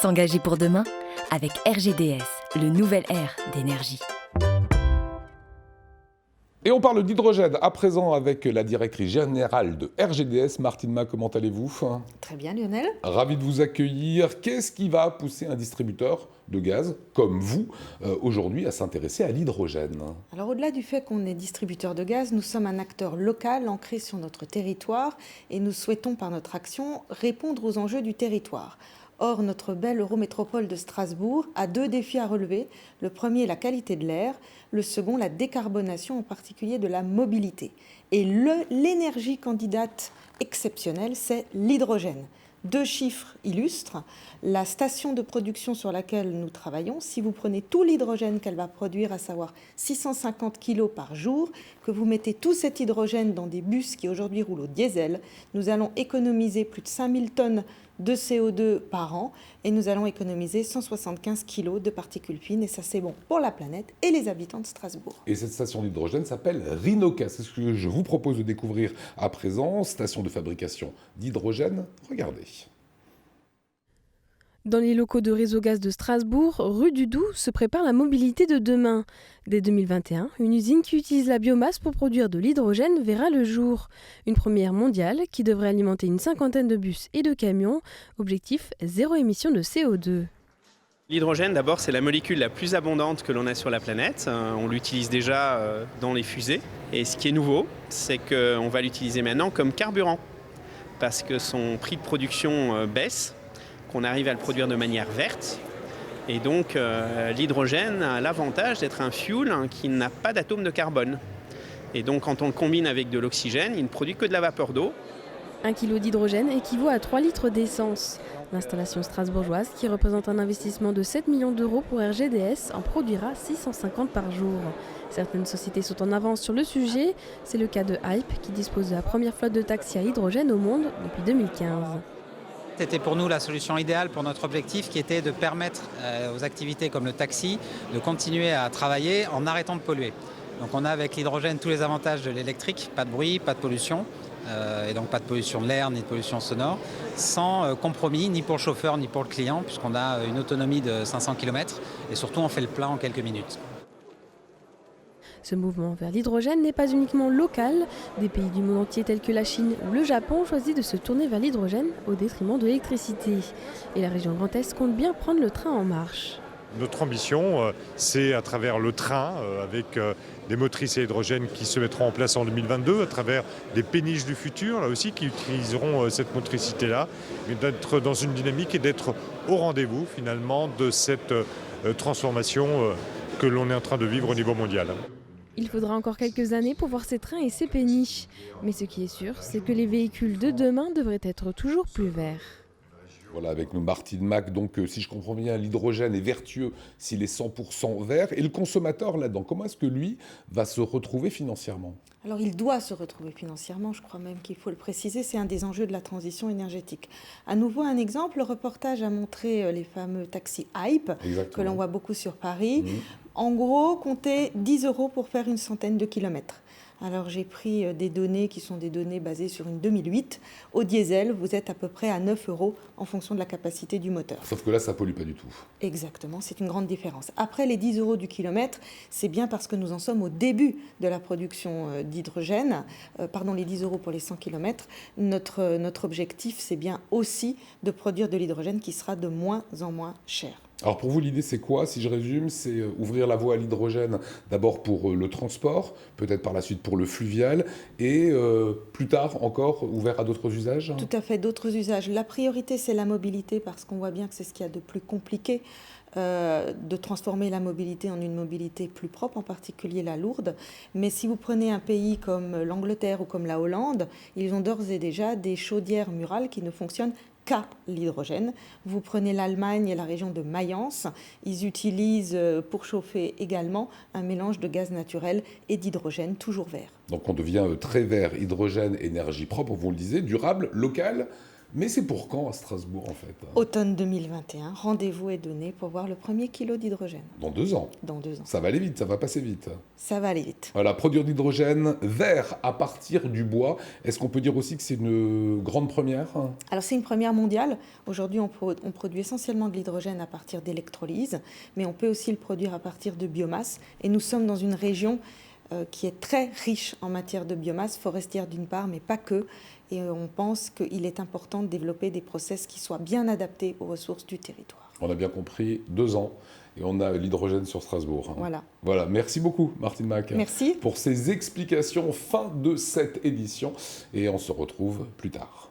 S'engager pour demain avec RGDS, le nouvel R d'énergie. Et on parle d'hydrogène à présent avec la directrice générale de RGDS, Martine Mac. Comment allez-vous ? Très bien, Lionel. Ravi de vous accueillir. Qu'est-ce qui va pousser un distributeur de gaz comme vous aujourd'hui à s'intéresser à l'hydrogène ? Alors au-delà du fait qu'on est distributeur de gaz, nous sommes un acteur local ancré sur notre territoire et nous souhaitons par notre action répondre aux enjeux du territoire. Or, notre belle eurométropole de Strasbourg a deux défis à relever. Le premier, la qualité de l'air. Le second, la décarbonation, en particulier de la mobilité. Et l'énergie candidate exceptionnelle, c'est l'hydrogène. Deux chiffres illustrent. La station de production sur laquelle nous travaillons, si vous prenez tout l'hydrogène qu'elle va produire, à savoir 650 kg par jour, que vous mettez tout cet hydrogène dans des bus qui aujourd'hui roulent au diesel, nous allons économiser plus de 5000 tonnes de CO2 par an et nous allons économiser 175 kg de particules fines et ça c'est bon pour la planète et les habitants de Strasbourg. Et cette station d'hydrogène s'appelle Rhinoca. C'est ce que je vous propose de découvrir à présent. Station de fabrication d'hydrogène. Regardez. Dans les locaux de Réseau Gaz de Strasbourg, rue du Doubs, se prépare la mobilité de demain. Dès 2021, une usine qui utilise la biomasse pour produire de l'hydrogène verra le jour. Une première mondiale qui devrait alimenter une cinquantaine de bus et de camions. Objectif, zéro émission de CO2. L'hydrogène, d'abord, c'est la molécule la plus abondante que l'on a sur la planète. On l'utilise déjà dans les fusées. Et ce qui est nouveau, c'est qu'on va l'utiliser maintenant comme carburant. Parce que son prix de production baisse, qu'on arrive à le produire de manière verte. Et donc, l'hydrogène a l'avantage d'être un fuel qui n'a pas d'atome de carbone. Et donc, quand on le combine avec de l'oxygène, il ne produit que de la vapeur d'eau. 1 kg d'hydrogène équivaut à 3 litres d'essence. L'installation strasbourgeoise, qui représente un investissement de 7 millions d'euros pour RGDS, en produira 650 par jour. Certaines sociétés sont en avance sur le sujet. C'est le cas de Hype, qui dispose de la première flotte de taxis à hydrogène au monde depuis 2015. C'était pour nous la solution idéale pour notre objectif qui était de permettre aux activités comme le taxi de continuer à travailler en arrêtant de polluer. Donc on a avec l'hydrogène tous les avantages de l'électrique, pas de bruit, pas de pollution, et donc pas de pollution de l'air ni de pollution sonore, sans compromis ni pour le chauffeur ni pour le client puisqu'on a une autonomie de 500 km et surtout on fait le plein en quelques minutes. Ce mouvement vers l'hydrogène n'est pas uniquement local. Des pays du monde entier tels que la Chine ou le Japon ont choisi de se tourner vers l'hydrogène au détriment de l'électricité. Et la région Grand Est compte bien prendre le train en marche. Notre ambition, c'est à travers le train, avec des motrices à hydrogène qui se mettront en place en 2022, à travers des péniches du futur, là aussi, qui utiliseront cette motricité-là, mais d'être dans une dynamique et d'être au rendez-vous, finalement, de cette transformation que l'on est en train de vivre au niveau mondial. Il faudra encore quelques années pour voir ces trains et ces péniches. Mais ce qui est sûr, c'est que les véhicules de demain devraient être toujours plus verts. Voilà, avec nous Martine Mac, donc si je comprends bien, l'hydrogène est vertueux s'il est 100% vert. Et le consommateur là-dedans, comment est-ce que lui va se retrouver financièrement ? Alors il doit se retrouver financièrement, je crois même qu'il faut le préciser, c'est un des enjeux de la transition énergétique. À nouveau un exemple, le reportage a montré les fameux taxis Hype, que l'on voit beaucoup sur Paris. En gros, comptez 10 € pour faire une centaine de kilomètres. Alors j'ai pris des données qui sont des données basées sur une 2008. Au diesel, vous êtes à peu près à 9 € en fonction de la capacité du moteur. Sauf que là, ça ne pollue pas du tout. Exactement, c'est une grande différence. Après les 10 € du kilomètre, c'est bien parce que nous en sommes au début de la production d'hydrogène. Les 10 € pour les 100 km. Notre objectif, c'est bien aussi de produire de l'hydrogène qui sera de moins en moins cher. Alors pour vous, l'idée c'est quoi ? Si je résume, c'est ouvrir la voie à l'hydrogène d'abord pour le transport, peut-être par la suite pour le fluvial, et plus tard encore ouvert à d'autres usages ? Tout à fait, d'autres usages. La priorité c'est la mobilité parce qu'on voit bien que c'est ce qu'il y a de plus compliqué. De transformer la mobilité en une mobilité plus propre, en particulier la lourde. Mais si vous prenez un pays comme l'Angleterre ou comme la Hollande, ils ont d'ores et déjà des chaudières murales qui ne fonctionnent qu'à l'hydrogène. Vous prenez l'Allemagne et la région de Mayence, ils utilisent pour chauffer également un mélange de gaz naturel et d'hydrogène, toujours vert. Donc on devient très vert, hydrogène, énergie propre, vous le disiez, durable, local. Mais c'est pour quand à Strasbourg en fait? Automne 2021, rendez-vous est donné pour voir le premier kilo d'hydrogène. Dans 2 ans. Dans 2 ans. Ça va aller vite, ça va passer vite. Ça va aller vite. Voilà, produire de l'hydrogène vert à partir du bois. Est-ce qu'on peut dire aussi que c'est une grande première? Alors c'est une première mondiale. Aujourd'hui, on produit essentiellement de l'hydrogène à partir d'électrolyse, mais on peut aussi le produire à partir de biomasse. Et nous sommes dans une région qui est très riche en matière de biomasse forestière d'une part, mais pas que. Et on pense qu'il est important de développer des process qui soient bien adaptés aux ressources du territoire. On a bien compris, 2 ans, et on a l'hydrogène sur Strasbourg. Voilà. Voilà, merci beaucoup Martine Mac. Merci. Pour ces explications, fin de cette édition, et on se retrouve plus tard.